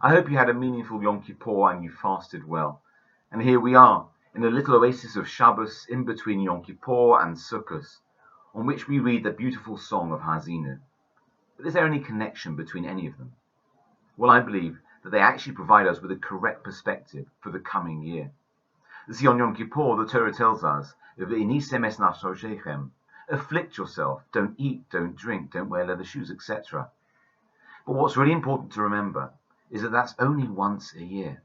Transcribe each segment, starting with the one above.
I hope you had a meaningful Yom Kippur and you fasted well. And here we are, in a little oasis of Shabbos in between Yom Kippur and Sukkot, on which we read the beautiful song of Hazinu. But is there any connection between any of them? Well, I believe that they actually provide us with a correct perspective for the coming year. See, on Yom Kippur, the Torah tells us, afflict yourself, don't eat, don't drink, don't wear leather shoes, etc. But what's really important to remember is that that's only once a year.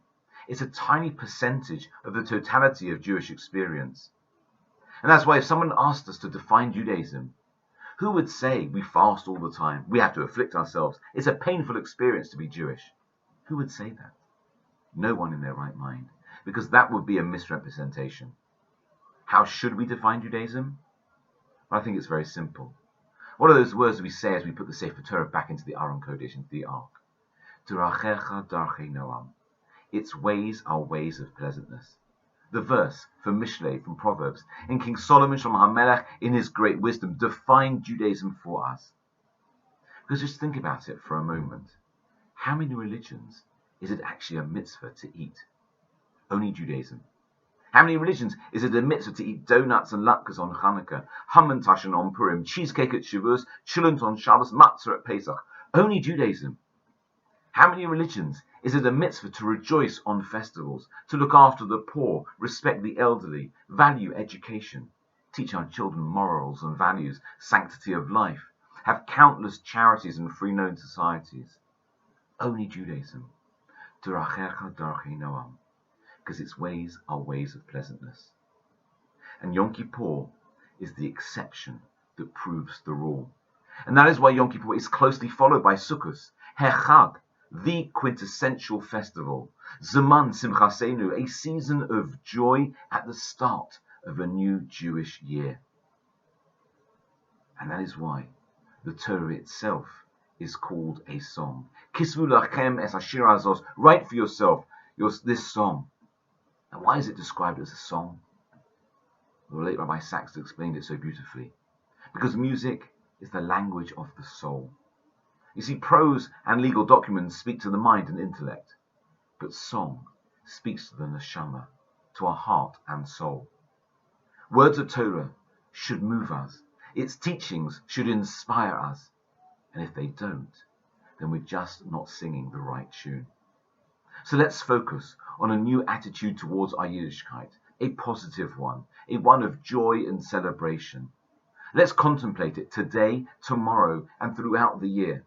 It's a tiny percentage of the totality of Jewish experience. And that's why if someone asked us to define Judaism, who would say we fast all the time, we have to afflict ourselves, it's a painful experience to be Jewish? Who would say that? No one in their right mind, because that would be a misrepresentation. How should we define Judaism? Well, I think it's very simple. What are those words we say as we put the Sefer Torah back into the Aron Kodesh, into the Ark? Derachecha darchei noam. Its ways are ways of pleasantness. The verse from Mishlei, from Proverbs, and King Solomon Shlomo HaMelech, in his great wisdom, defined Judaism for us. Because just think about it for a moment. How many religions is it actually a mitzvah to eat? Only Judaism. How many religions is it a mitzvah to eat donuts and latkes on Hanukkah, Hamantaschen on Purim, cheesecake at Shavuos, chillent on Shabbos, matzah at Pesach? Only Judaism. How many religions is it a mitzvah to rejoice on festivals, to look after the poor, respect the elderly, value education, teach our children morals and values, sanctity of life, have countless charities and free known societies? Only Judaism. Derachecha darchei noam. Because its ways are ways of pleasantness. And Yom Kippur is the exception that proves the rule. And that is why Yom Kippur is closely followed by Sukkot, Chag, the quintessential festival, Zeman Simchasenu, a season of joy at the start of a new Jewish year. And that is why the Torah itself is called a song. Kisvu lachem es hashir hazos, write for yourself this song. And why is it described as a song? The late Rabbi Sachs explained it so beautifully. Because music is the language of the soul. You see, prose and legal documents speak to the mind and intellect, but song speaks to the neshama, to our heart and soul. Words of Torah should move us. Its teachings should inspire us. And if they don't, then we're just not singing the right tune. So let's focus on a new attitude towards our Yiddishkeit, a positive one, a one of joy and celebration. Let's contemplate it today, tomorrow, and throughout the year.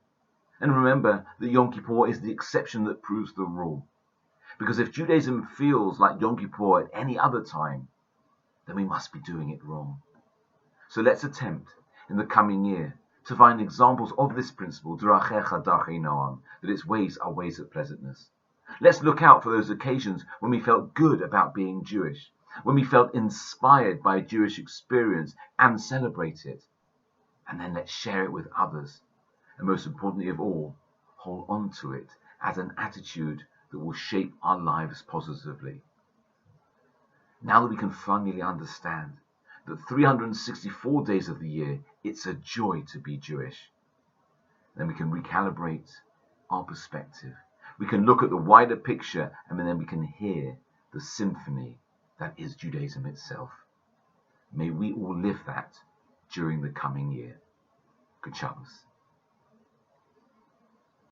And remember that Yom Kippur is the exception that proves the rule. Because if Judaism feels like Yom Kippur at any other time, then we must be doing it wrong. So let's attempt in the coming year to find examples of this principle, Derachecha darchei noam, that its ways are ways of pleasantness. Let's look out for those occasions when we felt good about being Jewish, when we felt inspired by Jewish experience and celebrate it. And then let's share it with others. And most importantly of all, hold on to it as an attitude that will shape our lives positively. Now that we can finally understand that 364 days of the year, it's a joy to be Jewish, then we can recalibrate our perspective. We can look at the wider picture, and then we can hear the symphony that is Judaism itself. May we all live that during the coming year. Good Shabbos.